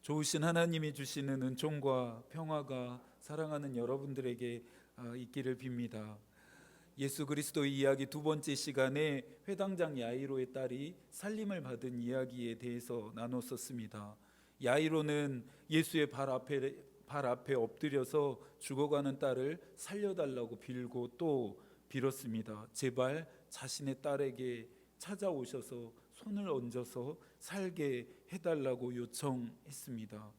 좋으신 하나님이 주시는 은총과 평화가 사랑하는 여러분들에게 있기를 빕니다. 예수 그리스도의 이야기 두 번째 시간에 회당장 야이로의 딸이 살림을 받은 이야기에 대해서 나눴었습니다. 야이로는 예수의 발 앞에 엎드려서 죽어가는 딸을 살려달라고 빌고 또 빌었습니다. 제발 자신의 딸에게 찾아오셔서 손을 얹어서 살게 해달라고 요청했습니다.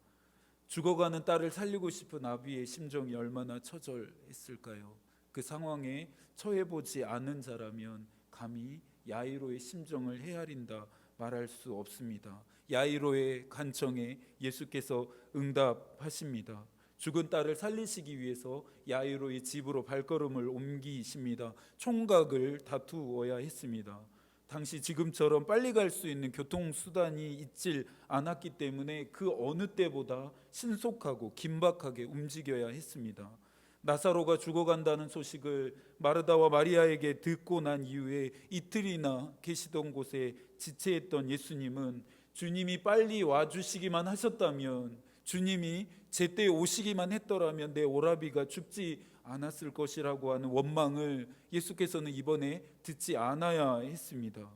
죽어가는 딸을 살리고 싶은 아비의 심정이 얼마나 처절했을까요? 그 상황에 처해보지 않은 자라면 감히 야이로의 심정을 헤아린다 말할 수 없습니다. 야이로의 간청에 예수께서 응답하십니다. 죽은 딸을 살리시기 위해서 야이로의 집으로 발걸음을 옮기십니다. 총각을 다투어야 했습니다. 당시 지금처럼 빨리 갈 수 있는 교통수단이 있질 않았기 때문에 그 어느 때보다 신속하고 긴박하게 움직여야 했습니다. 나사로가 죽어간다는 소식을 마르다와 마리아에게 듣고 난 이후에 이틀이나 계시던 곳에 지체했던 예수님은 주님이 빨리 와주시기만 하셨다면, 주님이 제때 오시기만 했더라면 내 오라비가 죽지 않았을 것이라고 하는 원망을 예수께서는 이번에 듣지 않아야 했습니다.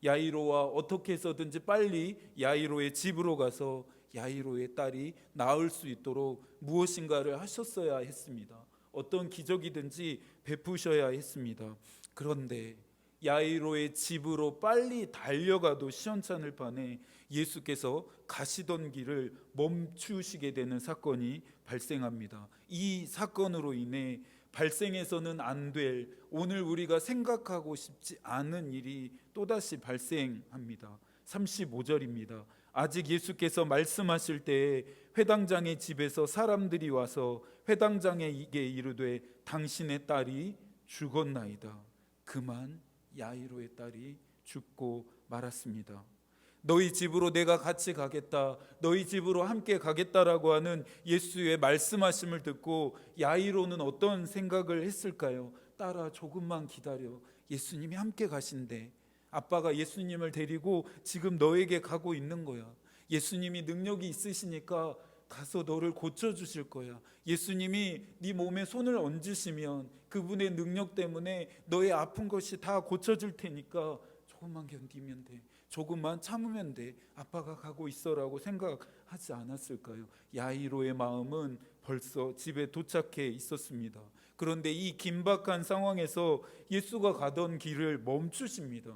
야이로와 어떻게 해서든지 빨리 야이로의 집으로 가서 야이로의 딸이 나을 수 있도록 무엇인가를 하셨어야 했습니다. 어떤 기적이든지 베푸셔야 했습니다. 그런데 야이로의 집으로 빨리 달려가도 시원찮을 판에 예수께서 가시던 길을 멈추시게 되는 사건이 발생합니다. 이 사건으로 인해 발생해서는 안 될, 오늘 우리가 생각하고 싶지 않은 일이 또다시 발생합니다. 35절입니다. 아직 예수께서 말씀하실 때에 회당장의 집에서 사람들이 와서 회당장에게 이르되 당신의 딸이 죽었나이다. 그만 야이로의 딸이 죽고 말았습니다. 너희 집으로 내가 같이 가겠다, 너희 집으로 함께 가겠다라고 하는 예수의 말씀하심을 듣고 야이로는 어떤 생각을 했을까요? 딸아, 조금만 기다려. 예수님이 함께 가신대. 아빠가 예수님을 데리고 지금 너에게 가고 있는 거야. 예수님이 능력이 있으시니까 가서 너를 고쳐주실 거야. 예수님이 네 몸에 손을 얹으시면 그분의 능력 때문에 너의 아픈 것이 다 고쳐질 테니까 조금만 견디면 돼. 조금만 참으면 돼. 아빠가 가고 있어라고 생각하지 않았을까요? 야이로의 마음은 벌써 집에 도착해 있었습니다. 그런데 이 긴박한 상황에서 예수가 가던 길을 멈추십니다.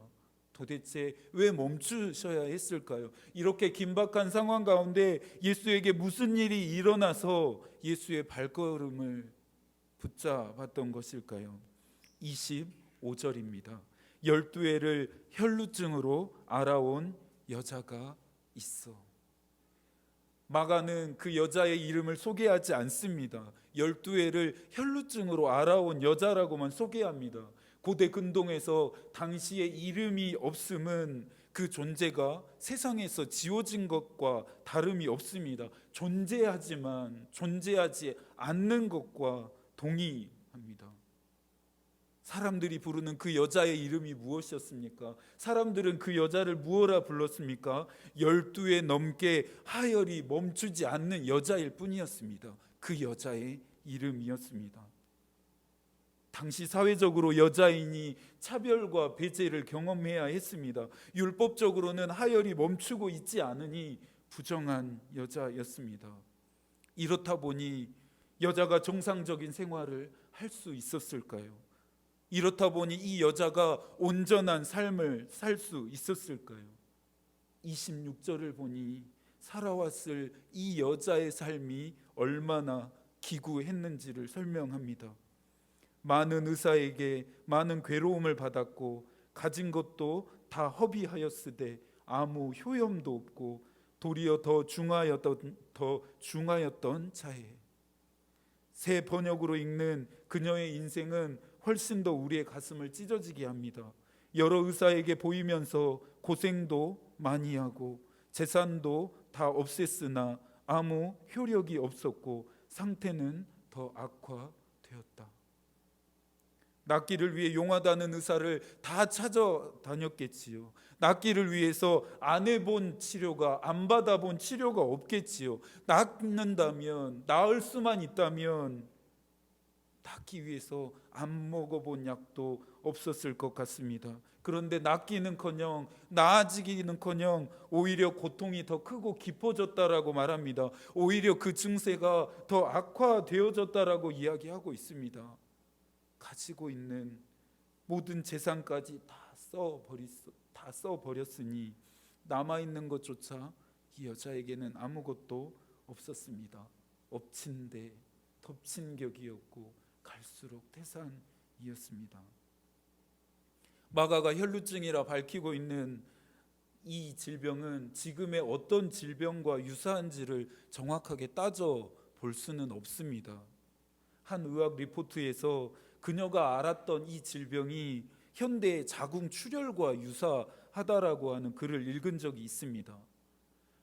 도대체 왜 멈추셔야 했을까요? 이렇게 긴박한 상황 가운데 예수에게 무슨 일이 일어나서 예수의 발걸음을 붙잡았던 것일까요? 25절입니다. 12회를 혈루증으로 알아온 여자가 있어. 마가는 그 여자의 이름을 소개하지 않습니다. 12회를 혈루증으로 알아온 여자라고만 소개합니다. 고대 근동에서 당시에 이름이 없음은 그 존재가 세상에서 지워진 것과 다름이 없습니다. 존재하지만 존재하지 않는 것과 동의합니다. 사람들이 부르는 그 여자의 이름이 무엇이었습니까? 사람들은 그 여자를 무엇라 불렀습니까? 12회 넘게 하혈이 멈추지 않는 여자일 뿐이었습니다. 그 여자의 이름이었습니다. 당시 사회적으로 여자인이 차별과 배제를 경험해야 했습니다. 율법적으로는 하혈이 멈추고 있지 않으니 부정한 여자였습니다. 이렇다 보니 여자가 정상적인 생활을 할 수 있었을까요? 이렇다 보니 이 여자가 온전한 삶을 살 수 있었을까요? 26절을 보니 살아왔을 이 여자의 삶이 얼마나 기구했는지를 설명합니다. 많은 의사에게 많은 괴로움을 받았고 가진 것도 다 허비하였으되 아무 효염도 없고 도리어 더 중하였던 자에. 새 번역으로 읽는 그녀의 인생은 훨씬 더 우리의 가슴을 찢어지게 합니다. 여러 의사에게 보이면서 고생도 많이 하고 재산도 다 없앴으나 아무 효력이 없었고 상태는 더 악화되었다. 낫기를 위해 용하다는 의사를 다 찾아다녔겠지요. 낫기를 위해서 안 해본 치료가, 안 받아본 치료가 없겠지요. 낫는다면, 나을 수만 있다면 낫기 위해서 안 먹어본 약도 없었을 것 같습니다. 그런데 낫기는커녕, 나아지기는커녕 오히려 고통이 더 크고 깊어졌다라고 말합니다. 오히려 그 증세가 더 악화되어졌다라고 이야기하고 있습니다. 가지고 있는 모든 재산까지 다 써버렸으니 남아있는 것조차 이 여자에게는 아무것도 없었습니다. 엎친 데 덮친 격이었고 갈수록 태산이었습니다. 마가가 혈루증이라 밝히고 있는 이 질병은 지금의 어떤 질병과 유사한지를 정확하게 따져 볼 수는 없습니다. 한 의학 리포트에서 그녀가 알았던 이 질병이 현대의 자궁출혈과 유사하다라고 하는 글을 읽은 적이 있습니다.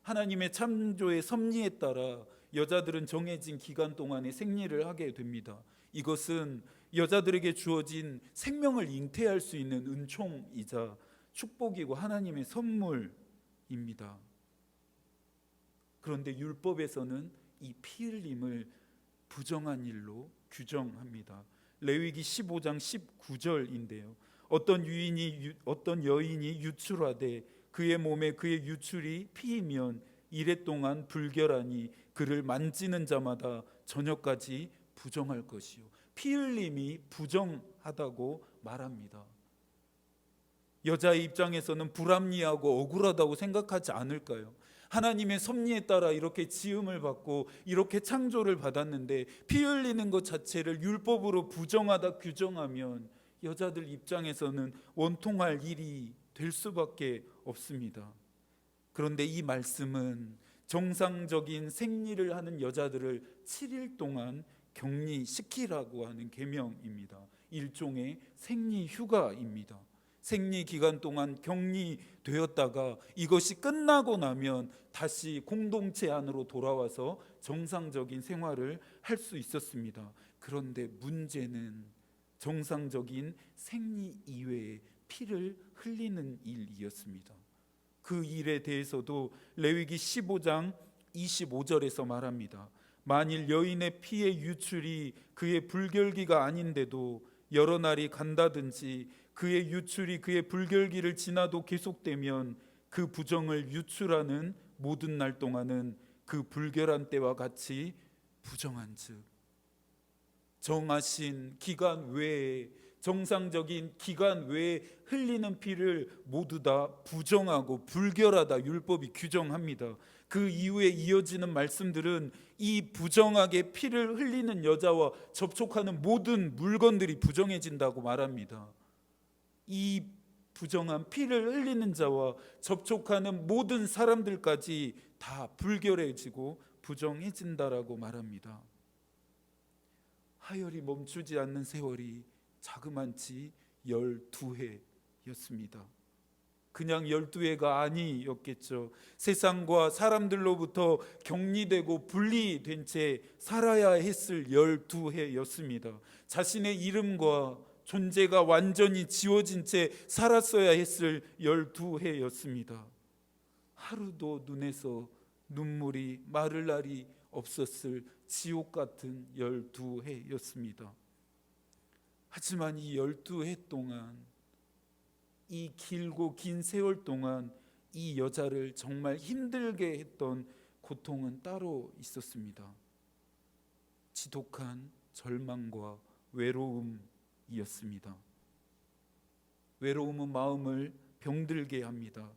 하나님의 창조의 섭리에 따라 여자들은 정해진 기간 동안에 생리를 하게 됩니다. 이것은 여자들에게 주어진 생명을 잉태할 수 있는 은총이자 축복이고 하나님의 선물입니다. 그런데 율법에서는 이 피 흘림을 부정한 일로 규정합니다. 레위기 15장 19절인데요. 어떤 여인이 유출하되 그의 몸에 그의 유출이 피이면 이레 동안 불결하니 그를 만지는 자마다 저녁까지 부정할 것이요. 피 흘림이 부정하다고 말합니다. 여자의 입장에서는 불합리하고 억울하다고 생각하지 않을까요? 하나님의 섭리에 따라 이렇게 지음을 받고 이렇게 창조를 받았는데 피 흘리는 것 자체를 율법으로 부정하다 규정하면 여자들 입장에서는 원통할 일이 될 수밖에 없습니다. 그런데 이 말씀은 정상적인 생리를 하는 여자들을 7일 동안 격리시키라고 하는 계명입니다. 일종의 생리 휴가입니다. 생리 기간 동안 격리되었다가 이것이 끝나고 나면 다시 공동체 안으로 돌아와서 정상적인 생활을 할 수 있었습니다. 그런데 문제는 정상적인 생리 이외에 피를 흘리는 일이었습니다. 그 일에 대해서도 레위기 15장 25절에서 말합니다. 만일 여인의 피의 유출이 그의 불결기가 아닌데도 여러 날이 간다든지 그의 유출이 그의 불결기를 지나도 계속되면 그 부정을 유출하는 모든 날 동안은 그 불결한 때와 같이 부정한즉 정하신 기간 외에 정상적인 기간 외에 흘리는 피를 모두 다 부정하고 불결하다 율법이 규정합니다. 그 이후에 이어지는 말씀들은 이 부정하게 피를 흘리는 여자와 접촉하는 모든 물건들이 부정해진다고 말합니다. 이 부정한 피를 흘리는 자와 접촉하는 모든 사람들까지 다 불결해지고 부정해진다라고 말합니다. 하열이 멈추지 않는 세월이 자그만치 12해였습니다. 그냥 12해가 아니었겠죠. 세상과 사람들로부터 격리되고 분리된 채 살아야 했을 12해였습니다. 자신의 이름과 존재가 완전히 지워진 채 살았어야 했을 12해였습니다. 하루도 눈에서 눈물이 마를 날이 없었을 지옥 같은 12해였습니다. 하지만 이 12해 동안, 이 길고 긴 세월 동안 이 여자를 정말 힘들게 했던 고통은 따로 있었습니다. 지독한 절망과 외로움이었습니다. 외로움은 마음을 병들게 합니다.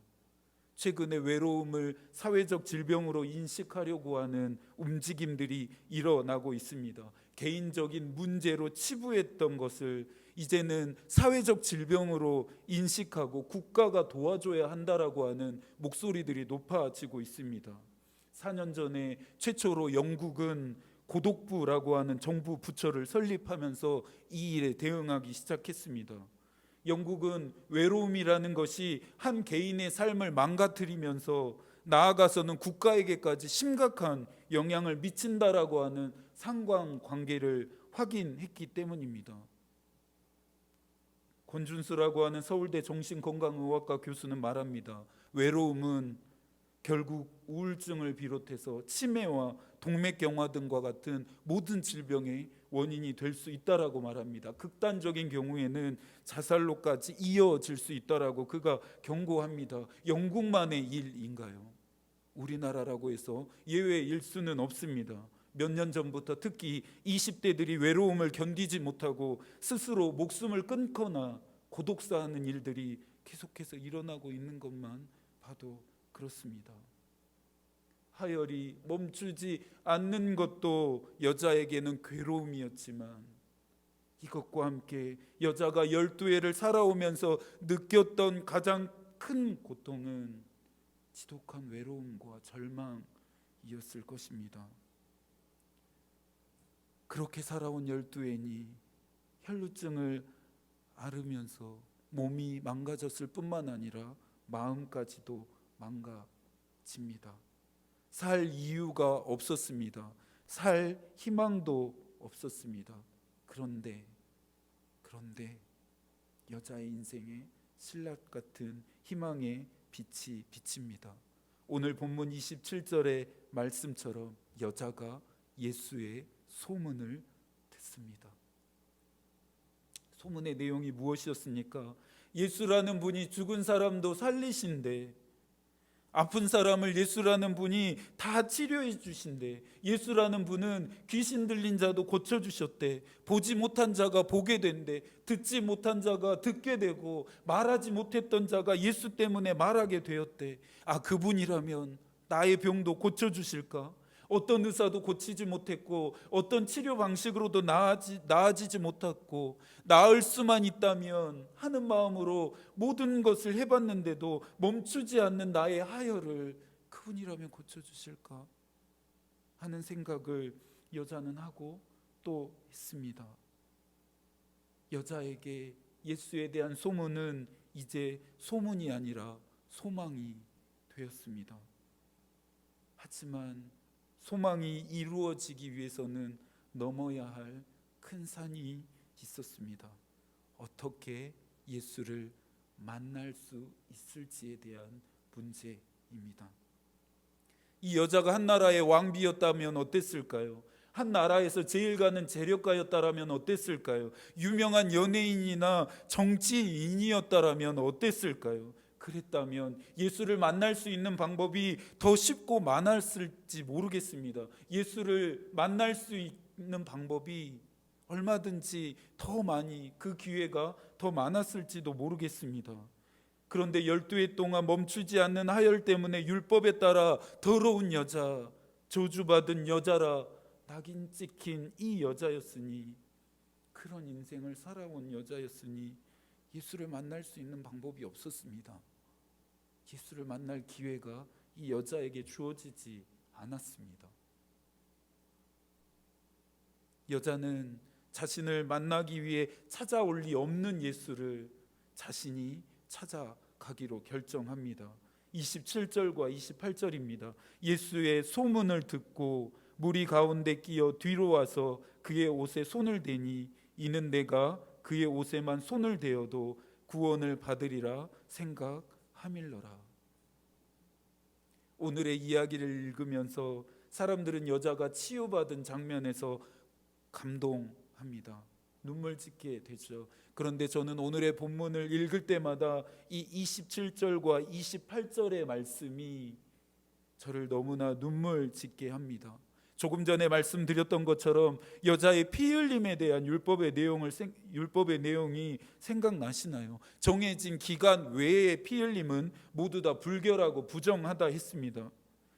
최근에 외로움을 사회적 질병으로 인식하려고 하는 움직임들이 일어나고 있습니다. 개인적인 문제로 치부했던 것을 이제는 사회적 질병으로 인식하고 국가가 도와줘야 한다라고 하는 목소리들이 높아지고 있습니다. 4년 전에 최초로 영국은 고독부라고 하는 정부 부처를 설립하면서 이 일에 대응하기 시작했습니다. 영국은 외로움이라는 것이 한 개인의 삶을 망가뜨리면서 나아가서는 국가에게까지 심각한 영향을 미친다라고 하는 상관관계를 확인했기 때문입니다. 권준수라고 하는 서울대 정신건강의학과 교수는 말합니다. 외로움은 결국 우울증을 비롯해서 치매와 동맥경화 등과 같은 모든 질병의 원인이 될 수 있다라고 말합니다. 극단적인 경우에는 자살로까지 이어질 수 있다라고 그가 경고합니다. 영국만의 일인가요? 우리나라라고 해서 예외일 수는 없습니다. 몇 년 전부터 특히 20대들이 외로움을 견디지 못하고 스스로 목숨을 끊거나 고독사하는 일들이 계속해서 일어나고 있는 것만 봐도 그렇습니다. 하열이 멈추지 않는 것도 여자에게는 괴로움이었지만 이것과 함께 여자가 12해를 살아오면서 느꼈던 가장 큰 고통은 지독한 외로움과 절망이었을 것입니다. 그렇게 살아온 12해니 혈루증을 앓으면서 몸이 망가졌을 뿐만 아니라 마음까지도 망가집니다. 살 이유가 없었습니다. 살 희망도 없었습니다. 그런데 여자의 인생에 신라 같은 희망의 빛이 비칩니다. 오늘 본문 27절의 말씀처럼 여자가 예수의 소문을 듣습니다. 소문의 내용이 무엇이었습니까? 예수라는 분이 죽은 사람도 살리신대, 아픈 사람을 예수라는 분이 다 치료해 주신대, 예수라는 분은 귀신 들린 자도 고쳐주셨대, 보지 못한 자가 보게 된대, 듣지 못한 자가 듣게 되고 말하지 못했던 자가 예수 때문에 말하게 되었대. 아, 그분이라면 나의 병도 고쳐주실까? 어떤 의사도 고치지 못했고 어떤 치료 방식으로도 나아지지 못했고 나을 수만 있다면 하는 마음으로 모든 것을 해봤는데도 멈추지 않는 나의 하혈을 그분이라면 고쳐주실까 하는 생각을 여자는 하고 또 했습니다. 여자에게 예수에 대한 소문은 이제 소문이 아니라 소망이 되었습니다. 하지만 소망이 이루어지기 위해서는 넘어야 할 큰 산이 있었습니다. 어떻게 예수를 만날 수 있을지에 대한 문제입니다. 이 여자가 한 나라의 왕비였다면 어땠을까요? 한 나라에서 제일 가는 재력가였다면 어땠을까요? 유명한 연예인이나 정치인이었다면 어땠을까요? 그랬다면 예수를 만날 수 있는 방법이 더 쉽고 많았을지 모르겠습니다. 예수를 만날 수 있는 방법이 얼마든지 더 많이, 그 기회가 더 많았을지도 모르겠습니다. 그런데 12해 동안 멈추지 않는 하혈 때문에 율법에 따라 더러운 여자, 저주받은 여자라 낙인 찍힌 이 여자였으니, 그런 인생을 살아온 여자였으니 예수를 만날 수 있는 방법이 없었습니다. 예수를 만날 기회가 이 여자에게 주어지지 않았습니다. 여자는 자신을 만나기 위해 찾아올 리 없는 예수를 자신이 찾아가기로 결정합니다. 27절과 28절입니다. 예수의 소문을 듣고 무리 가운데 끼어 뒤로 와서 그의 옷에 손을 대니 이는 내가 그의 옷에만 손을 대어도 구원을 받으리라 생각함일러라. 오늘의 이야기를 읽으면서 사람들은 여자가 치유받은 장면에서 감동합니다. 눈물 짓게 되죠. 그런데 저는 오늘의 본문을 읽을 때마다 이 27절과 28절의 말씀이 저를 너무나 눈물 짓게 합니다. 조금 전에 말씀드렸던 것처럼 여자의 피 흘림에 대한 율법의 내용이 생각나시나요? 정해진 기간 외의 피 흘림은 모두 다 불결하고 부정하다 했습니다.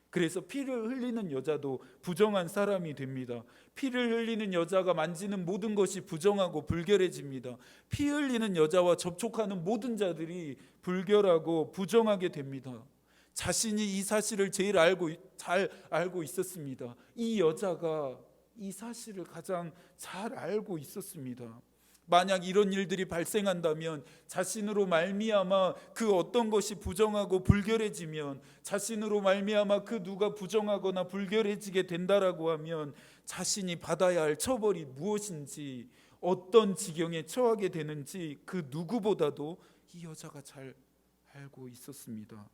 그래서 피를 흘리는 여자도 부정한 사람이 됩니다. 피를 흘리는 여자가 만지는 모든 것이 부정하고 불결해집니다. 피 흘리는 여자와 접촉하는 모든 자들이 불결하고 부정하게 됩니다. 자신이 이 사실을 제일 잘 알고 있었습니다. 이 여자가 이 사실을 가장 잘 알고 있었습니다. 만약 이런 일들이 발생한다면 자신으로 말미암아 그 어떤 것이 부정하고 불결해지면, 자신으로 말미암아 그 누가 부정하거나 불결해지게 된다라고 하면 자신이 받아야 할 처벌이 무엇인지 어떤 지경에 처하게 되는지 그 누구보다도 이 여자가 잘 알고 있었습니다.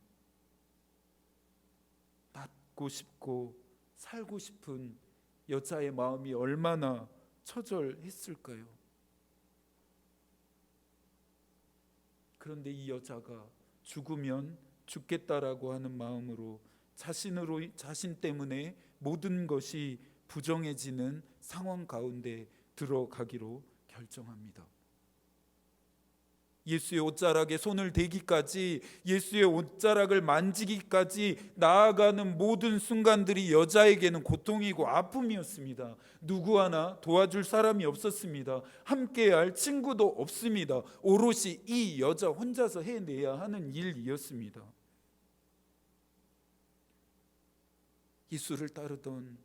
낳고 싶고 살고 싶은 여자의 마음이 얼마나 처절했을까요? 그런데 이 여자가 죽으면 죽겠다라고 하는 마음으로 자신 때문에 모든 것이 부정해지는 상황 가운데 들어가기로 결정합니다. 예수의 옷자락에 손을 대기까지, 예수의 옷자락을 만지기까지 나아가는 모든 순간들이 여자에게는 고통이고 아픔이었습니다. 누구 하나 도와줄 사람이 없었습니다. 함께할 친구도 없습니다. 오롯이 이 여자 혼자서 해내야 하는 일이었습니다. 예수를 따르던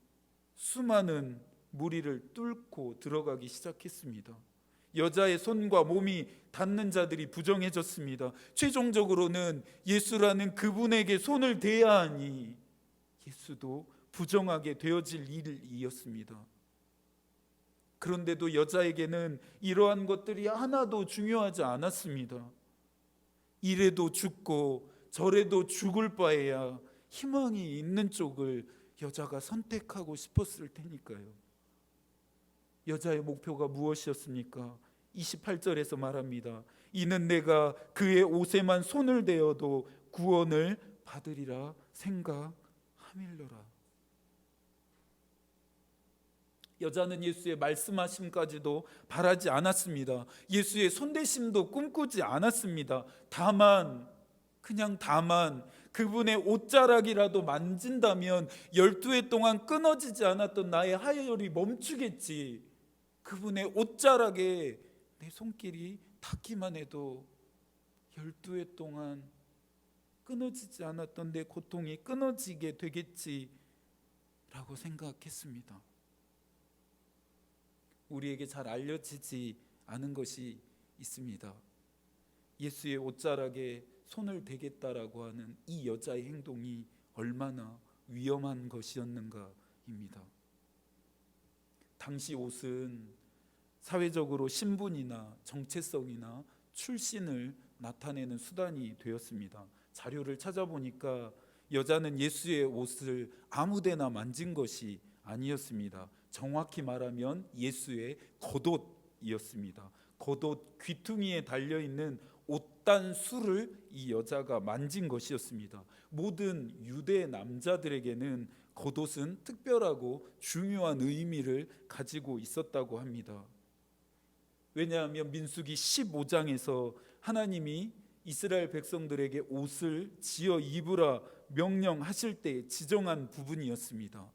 수많은 무리를 뚫고 들어가기 시작했습니다. 여자의 손과 몸이 닿는 자들이 부정해졌습니다. 최종적으로는 예수라는 그분에게 손을 대야 하니 예수도 부정하게 되어질 일이었습니다. 그런데도 여자에게는 이러한 것들이 하나도 중요하지 않았습니다. 이래도 죽고 저래도 죽을 바에야 희망이 있는 쪽을 여자가 선택하고 싶었을 테니까요. 여자의 목표가 무엇이었습니까? 28절에서 말합니다. 이는 내가 그의 옷에만 손을 대어도 구원을 받으리라 생각함일러라. 여자는 예수의 말씀하심까지도 바라지 않았습니다. 예수의 손대심도 꿈꾸지 않았습니다. 다만 그분의 옷자락이라도 만진다면 12해 동안 끊어지지 않았던 나의 하혈이 멈추겠지. 그분의 옷자락에 내 손길이 닿기만 해도 12해 동안 끊어지지 않았던 내 고통이 끊어지게 되겠지라고 생각했습니다. 우리에게 잘 알려지지 않은 것이 있습니다. 예수의 옷자락에 손을 대겠다라고 하는 이 여자의 행동이 얼마나 위험한 것이었는가입니다. 당시 옷은 사회적으로 신분이나 정체성이나 출신을 나타내는 수단이 되었습니다. 자료를 찾아보니까 여자는 예수의 옷을 아무데나 만진 것이 아니었습니다. 정확히 말하면 예수의 겉옷이었습니다. 겉옷 귀퉁이에 달려있는 옷단수를 이 여자가 만진 것이었습니다. 모든 유대 남자들에게는 겉옷은 특별하고 중요한 의미를 가지고 있었다고 합니다. 왜냐하면 민수기 15장에서 하나님이 이스라엘 백성들에게 옷을 지어 입으라 명령하실 때 지정한 부분이었습니다.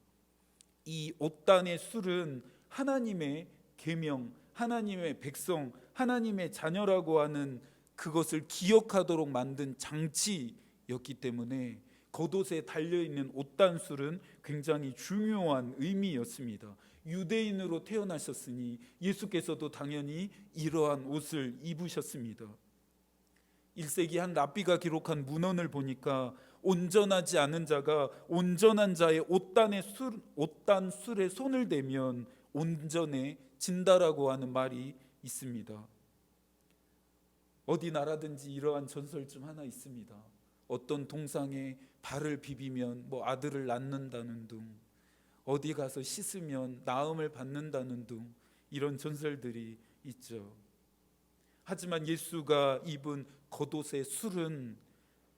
이 옷단의 술은 하나님의 계명, 하나님의 백성, 하나님의 자녀라고 하는 그것을 기억하도록 만든 장치였기 때문에 겉옷에 달려있는 옷단술은 굉장히 중요한 의미였습니다. 유대인으로 태어나셨으니 예수께서도 당연히 이러한 옷을 입으셨습니다. 1세기 한 랍비가 기록한 문헌을 보니까 온전하지 않은 자가 온전한 자의 옷단술에 손을 대면 온전해진다라고 하는 말이 있습니다. 어디 나라든지 이러한 전설 중 하나 있습니다. 어떤 동상에 발을 비비면 아들을 낳는다는 둥, 어디 가서 씻으면 나음을 받는다는 둥, 이런 전설들이 있죠. 하지만 예수가 입은 겉옷의 술은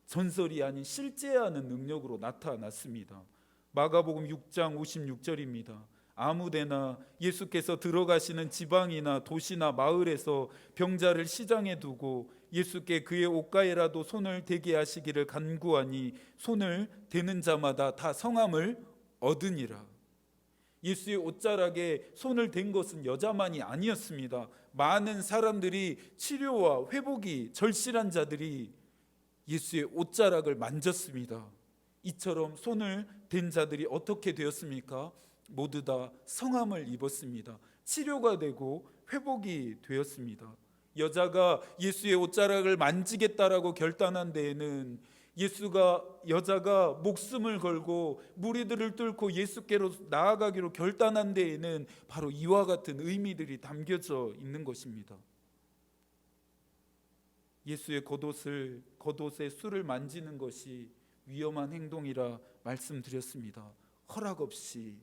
전설이 아닌 실제하는 능력으로 나타났습니다. 마가복음 6장 56절입니다. 아무데나 예수께서 들어가시는 지방이나 도시나 마을에서 병자를 시장에 두고 예수께 그의 옷가에라도 손을 대게 하시기를 간구하니 손을 대는 자마다 다 성함을 얻으니라. 예수의 옷자락에 손을 댄 것은 여자만이 아니었습니다. 많은 사람들이, 치료와 회복이 절실한 자들이 예수의 옷자락을 만졌습니다. 이처럼 손을 댄 자들이 어떻게 되었습니까? 모두 다 성함을 입었습니다. 치료가 되고 회복이 되었습니다. 여자가 예수의 옷자락을 만지겠다라고 결단한 데에는 여자가 목숨을 걸고 무리들을 뚫고 예수께로 나아가기로 결단한 데에는 바로 이와 같은 의미들이 담겨져 있는 것입니다. 예수의 겉옷에 술을 만지는 것이 위험한 행동이라 말씀드렸습니다. 허락 없이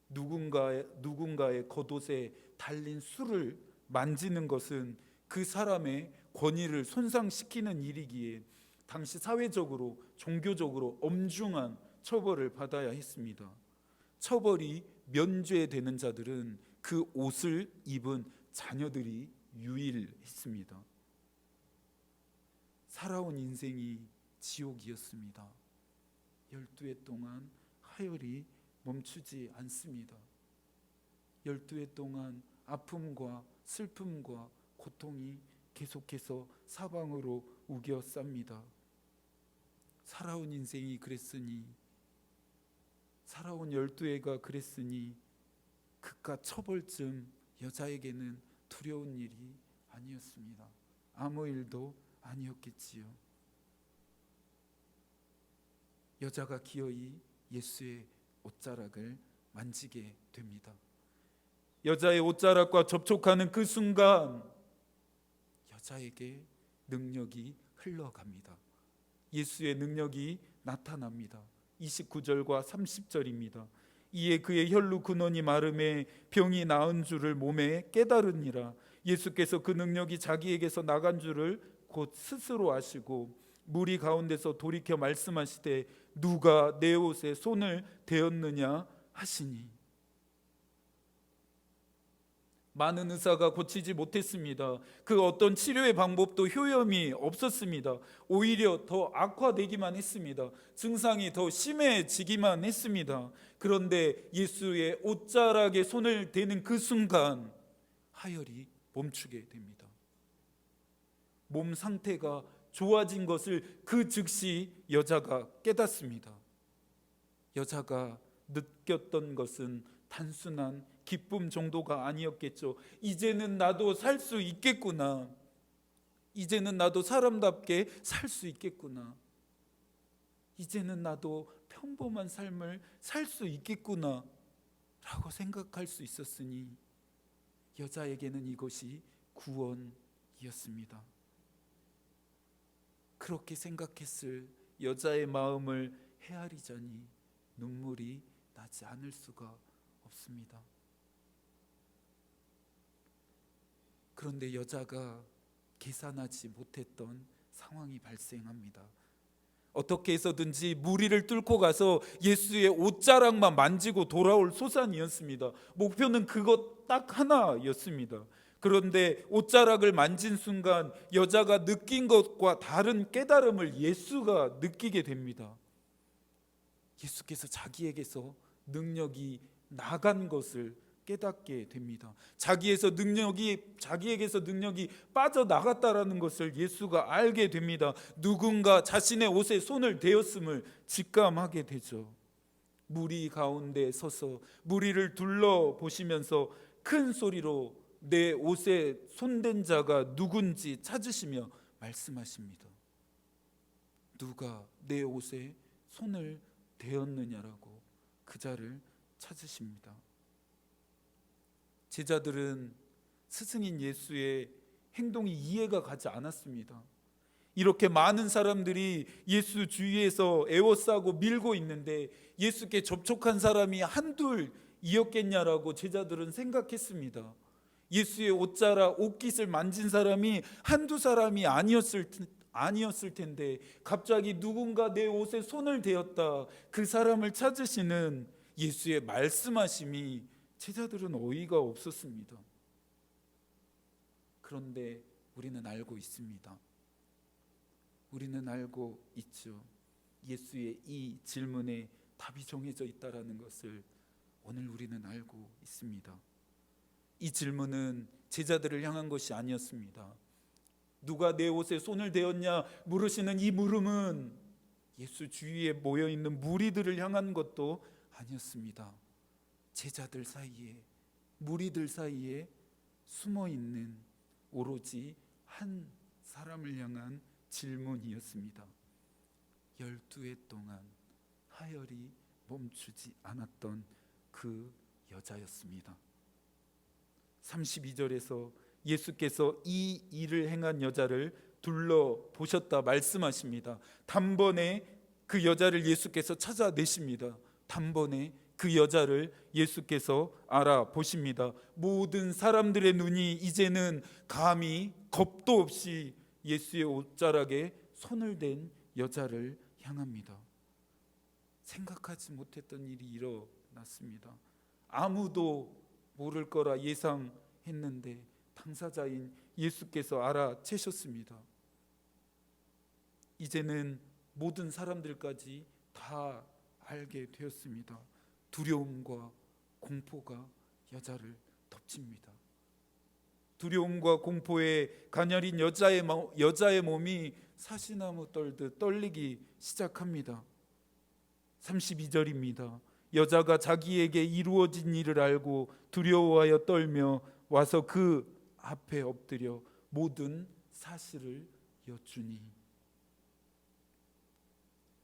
누군가의 겉옷에 달린 술을 만지는 것은 그 사람의 권위를 손상시키는 일이기에 당시 사회적으로 종교적으로 엄중한 처벌을 받아야 했습니다. 처벌이 면죄되는 자들은 그 옷을 입은 자녀들이 유일했습니다. 살아온 인생이 지옥이었습니다. 12해 동안 하혈이 멈추지 않습니다. 12해 동안 아픔과 슬픔과 고통이 계속해서 사방으로 우겨쌉니다. 살아온 인생이 그랬으니, 살아온 12해가 그랬으니 그깟 처벌쯤 여자에게는 두려운 일이 아니었습니다. 아무 일도 아니었겠지요. 여자가 기어이 예수의 옷자락을 만지게 됩니다. 여자의 옷자락과 접촉하는 그 순간 여자에게 능력이 흘러갑니다. 예수의 능력이 나타납니다. 29절과 30절입니다. 이에 그의 혈루 근원이 마름에 병이 나은 줄을 몸에 깨달으니라. 예수께서 그 능력이 자기에게서 나간 줄을 곧 스스로 아시고 무리 가운데서 돌이켜 말씀하시되 누가 내 옷에 손을 대었느냐 하시니, 많은 의사가 고치지 못했습니다. 그 어떤 치료의 방법도 효험이 없었습니다. 오히려 더 악화되기만 했습니다. 증상이 더 심해지기만 했습니다. 그런데 예수의 옷자락에 손을 대는 그 순간 하혈이 멈추게 됩니다. 몸 상태가 좋아진 것을 그 즉시 여자가 깨닫습니다. 여자가 느꼈던 것은 단순한 기쁨 정도가 아니었겠죠. 이제는 나도 살 수 있겠구나. 이제는 나도 사람답게 살 수 있겠구나. 이제는 나도 평범한 삶을 살 수 있겠구나 라고 생각할 수 있었으니 여자에게는 이것이 구원이었습니다. 그렇게 생각했을 여자의 마음을 헤아리자니 눈물이 나지 않을 수가 없습니다. 그런데 여자가 계산하지 못했던 상황이 발생합니다. 어떻게 해서든지 무리를 뚫고 가서 예수의 옷자락만 만지고 돌아올 소산이었습니다. 목표는 그것 딱 하나였습니다. 그런데 옷자락을 만진 순간 여자가 느낀 것과 다른 깨달음을 예수가 느끼게 됩니다. 예수께서 자기에게서 능력이 나간 것을 깨닫게 됩니다. 자기에게서 능력이 빠져나갔다라는 것을 예수가 알게 됩니다. 누군가 자신의 옷에 손을 대었음을 직감하게 되죠. 무리 가운데 서서 무리를 둘러보시면서 큰 소리로 내 옷에 손댄 자가 누군지 찾으시며 말씀하십니다. 누가 내 옷에 손을 대었느냐라고 그 자를 찾으십니다. 제자들은 스승인 예수의 행동이 이해가 가지 않았습니다. 이렇게 많은 사람들이 예수 주위에서 에워싸고 밀고 있는데 예수께 접촉한 사람이 한둘이었겠냐라고 제자들은 생각했습니다. 예수의 옷자락, 옷깃을 만진 사람이 한두 사람이 아니었을 텐데 갑자기 누군가 내 옷에 손을 대었다, 그 사람을 찾으시는 예수의 말씀하심이 제자들은 어이가 없었습니다. 그런데 우리는 알고 있습니다. 우리는 알고 있죠. 예수의 이 질문에 답이 정해져 있다라는 것을 오늘 우리는 알고 있습니다. 이 질문은 제자들을 향한 것이 아니었습니다. 누가 내 옷에 손을 대었냐 물으시는 이 물음은 예수 주위에 모여있는 무리들을 향한 것도 아니었습니다. 제자들 사이에, 무리들 사이에 숨어있는 오로지 한 사람을 향한 질문이었습니다. 12해 동안 하혈이 멈추지 않았던 그 여자였습니다. 32절에서 예수께서 이 일을 행한 여자를 둘러보셨다 말씀하십니다. 단번에 그 여자를 예수께서 찾아내십니다. 단번에 그 여자를 예수께서 알아보십니다. 모든 사람들의 눈이 이제는 감히 겁도 없이 예수의 옷자락에 손을 댄 여자를 향합니다. 생각하지 못했던 일이 일어났습니다. 아무도 모를 거라 예상했는데 당사자인 예수께서 알아채셨습니다. 이제는 모든 사람들까지 다 알게 되었습니다. 두려움과 공포가 여자를 덮칩니다. 두려움과 공포에 가녀린 여자의 몸이 사시나무 떨듯 떨리기 시작합니다. 32절입니다. 여자가 자기에게 이루어진 일을 알고 두려워하여 떨며 와서 그 앞에 엎드려 모든 사실을 여쭈니.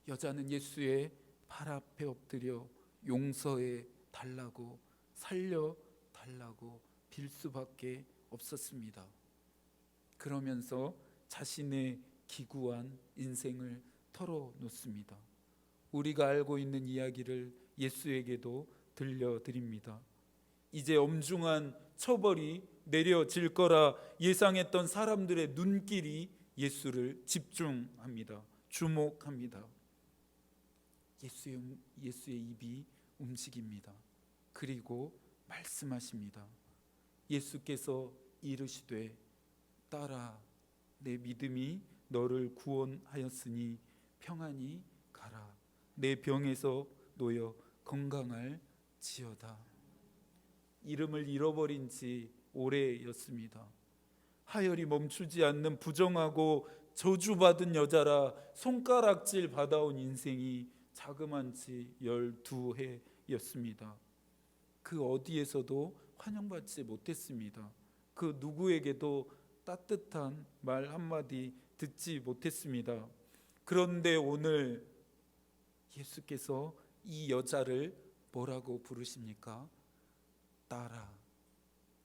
여자는 예수의 발 앞에 엎드려 용서해 달라고, 살려 달라고 빌 수밖에 없었습니다. 그러면서 자신의 기구한 인생을 털어놓습니다. 우리가 알고 있는 이야기를 예수에게도 들려드립니다. 이제 엄중한 처벌이 내려질 거라 예상했던 사람들의 눈길이 예수를 집중합니다. 주목합니다. 예수의 입이 움직입니다. 그리고 말씀하십니다. 예수께서 이르시되 딸아, 내 믿음이 너를 구원하였으니 평안히 가라. 내 병에서 놓여 건강할지어다. 이름을 잃어버린 지 오래였습니다. 하혈이 멈추지 않는 부정하고 저주받은 여자라 손가락질 받아온 인생이 자그만치 12해였습니다. 그 어디에서도 환영받지 못했습니다. 그 누구에게도 따뜻한 말 한마디 듣지 못했습니다. 그런데 오늘 예수께서 이 여자를 뭐라고 부르십니까? 딸아,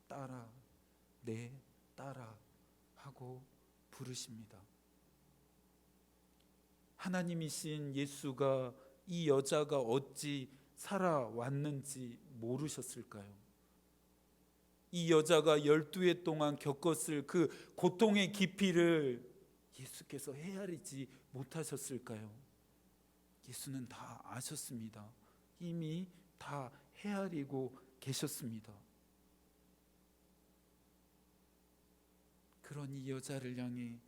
딸아, 내 딸아 하고 부르십니다. 하나님이신 예수가 이 여자가 어찌 살아왔는지 모르셨을까요? 이 여자가 12해 동안 겪었을 그 고통의 깊이를 예수께서 헤아리지 못하셨을까요? 예수는 다 아셨습니다. 이미 다 헤아리고 계셨습니다. 그런 이 여자를 향해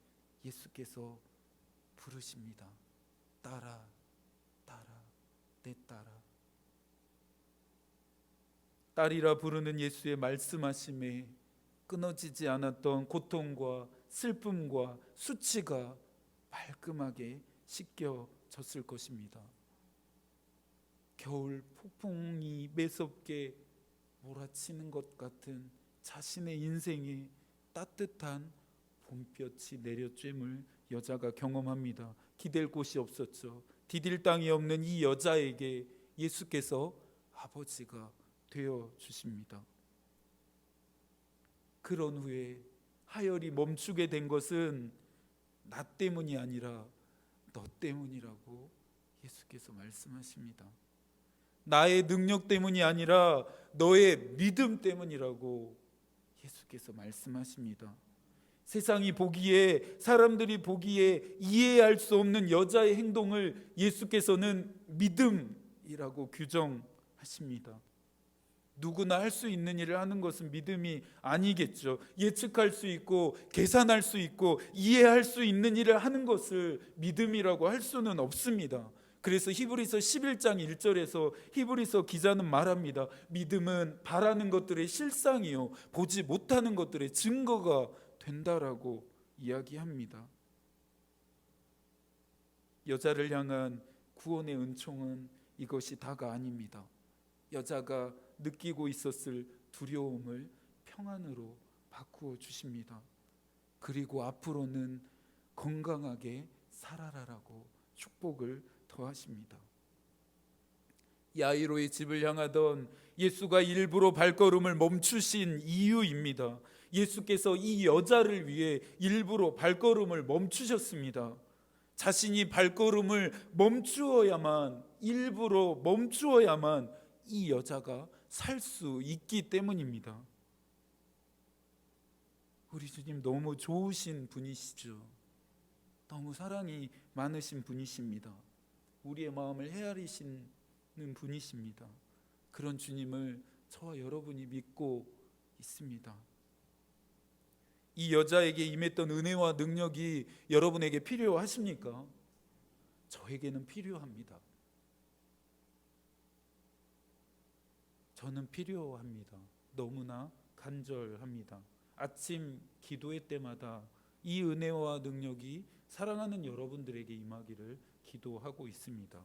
예수께서 부르십니다. 딸아, 딸아, 내 딸아. 딸이라 부르는 예수의 말씀하심에 끊어지지 않았던 고통과 슬픔과 수치가 말끔하게 씻겨졌을 것입니다. 겨울 폭풍이 매섭게 몰아치는 것 같은 자신의 인생에 따뜻한 봄볕이 내려쬐물 여자가 경험합니다. 기댈 곳이 없었죠. 디딜 땅이 없는 이 여자에게 예수께서 아버지가 되어 주십니다. 그런 후에 하혈이 멈추게 된 것은 나 때문이 아니라 너 때문이라고 예수께서 말씀하십니다. 나의 능력 때문이 아니라 너의 믿음 때문이라고 예수께서 말씀하십니다. 세상이 보기에, 사람들이 보기에 이해할 수 없는 여자의 행동을 예수께서는 믿음이라고 규정하십니다. 누구나 할 수 있는 일을 하는 것은 믿음이 아니겠죠. 예측할 수 있고 계산할 수 있고 이해할 수 있는 일을 하는 것을 믿음이라고 할 수는 없습니다. 그래서 히브리서 11장 1절에서 히브리서 기자는 말합니다. 믿음은 바라는 것들의 실상이요 보지 못하는 것들의 증거가 된다라고 이야기합니다. 여자를 향한 구원의 은총은 이것이 다가 아닙니다. 여자가 느끼고 있었을 두려움을 평안으로 바꾸어 주십니다. 그리고 앞으로는 건강하게 살아라라고 축복을 더하십니다. 야이로의 집을 향하던 예수가 일부러 발걸음을 멈추신 이유입니다. 예수께서 이 여자를 위해 일부러 발걸음을 멈추셨습니다. 자신이 발걸음을 일부러 멈추어야만 이 여자가 살 수 있기 때문입니다. 우리 주님 너무 좋으신 분이시죠. 너무 사랑이 많으신 분이십니다. 우리의 마음을 헤아리시는 분이십니다. 그런 주님을 저와 여러분이 믿고 있습니다. 이 여자에게 임했던 은혜와 능력이 여러분에게 필요하십니까? 저에게는 필요합니다. 저는 필요합니다. 너무나 간절합니다. 아침 기도회 때마다 이 은혜와 능력이 사랑하는 여러분들에게 임하기를 기도하고 있습니다.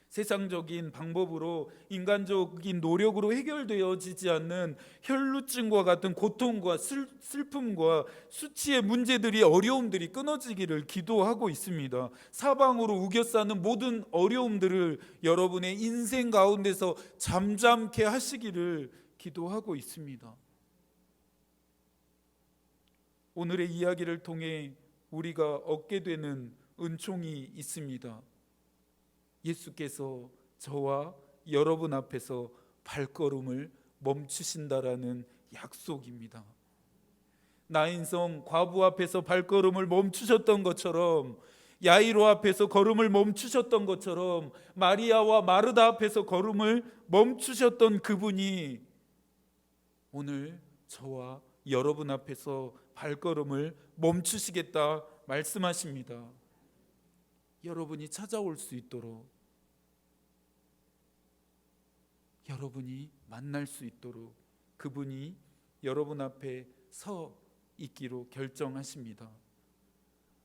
세상적인 방법으로 인간적인 노력으로 해결되어지지 않는 혈루증과 같은 고통과 슬픔과 수치의 문제들이 어려움들이 끊어지기를 기도하고 있습니다. 사방으로 우겨싸는 모든 어려움들을 여러분의 인생 가운데서 잠잠케 하시기를 기도하고 있습니다. 오늘의 이야기를 통해 우리가 얻게 되는 은총이 있습니다. 예수께서 저와 여러분 앞에서 발걸음을 멈추신다라는 약속입니다. 나인성 과부 앞에서 발걸음을 멈추셨던 것처럼, 야이로 앞에서 걸음을 멈추셨던 것처럼, 마리아와 마르다 앞에서 걸음을 멈추셨던 그분이 오늘 저와 여러분 앞에서 발걸음을 멈추시겠다 말씀하십니다. 여러분이 찾아올 수 있도록, 여러분이 만날 수 있도록 그분이 여러분 앞에 서 있기로 결정하십니다.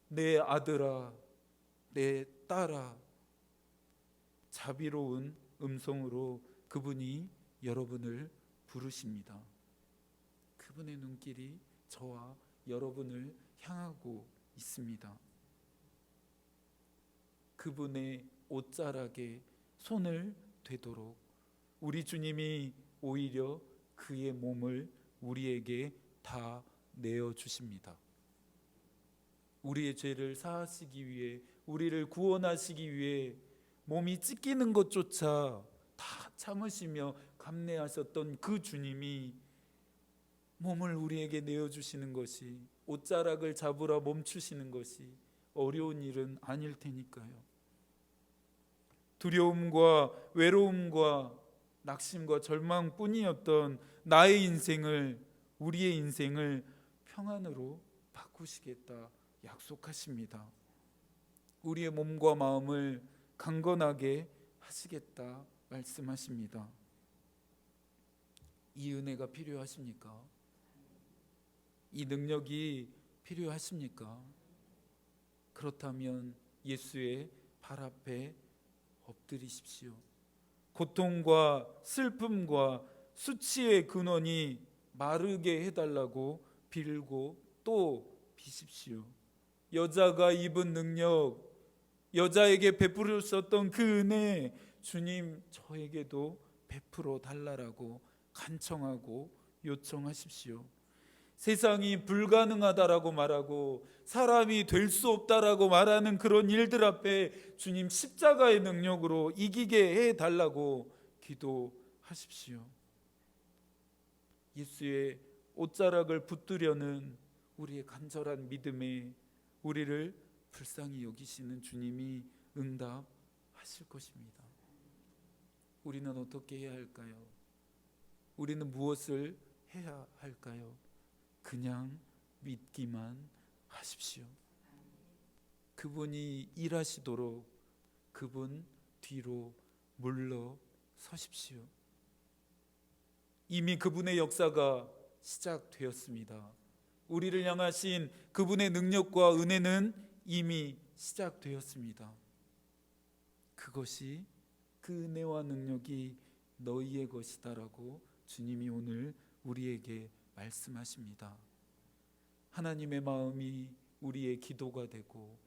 내 아들아, 내 딸아, 자비로운 음성으로 그분이 여러분을 부르십니다. 그분의 눈길이 저와 여러분을 향하고 있습니다. 그분의 옷자락에 손을 대도록 우리 주님이 오히려 그의 몸을 우리에게 다 내어주십니다. 우리의 죄를 사하시기 위해, 우리를 구원하시기 위해 몸이 찢기는 것조차 다 참으시며 감내하셨던 그 주님이 몸을 우리에게 내어주시는 것이, 옷자락을 잡으러 멈추시는 것이 어려운 일은 아닐 테니까요. 두려움과 외로움과 낙심과 절망뿐이었던 나의 인생을, 우리의 인생을 평안으로 바꾸시겠다 약속하십니다. 우리의 몸과 마음을 강건하게 하시겠다 말씀하십니다. 이 은혜가 필요하십니까? 이 능력이 필요하십니까? 그렇다면 예수의 발 앞에 엎드리십시오. 고통과 슬픔과 수치의 근원이 마르게 해달라고 빌고 또 비십시오. 여자가 입은 능력, 여자에게 베풀으셨던 그 은혜, 주님 저에게도 베풀어 달라라고 간청하고 요청하십시오. 세상이 불가능하다라고 말하고 사람이 될 수 없다라고 말하는 그런 일들 앞에 주님 십자가의 능력으로 이기게 해달라고 기도하십시오. 예수의 옷자락을 붙들려는 우리의 간절한 믿음에 우리를 불쌍히 여기시는 주님이 응답하실 것입니다. 우리는 어떻게 해야 할까요? 우리는 무엇을 해야 할까요? 그냥 믿기만 하십시오. 그분이 일하시도록 그분 뒤로 물러서십시오. 이미 그분의 역사가 시작되었습니다. 우리를 향하신 그분의 능력과 은혜는 이미 시작되었습니다. 그것이 그 은혜와 능력이 너희의 것이다라고 주님이 오늘 우리에게 말씀하십니다. 하나님의 마음이 우리의 기도가 되고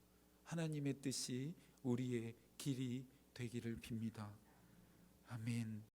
하나님의 뜻이 우리의 길이 되기를 빕니다. 아멘.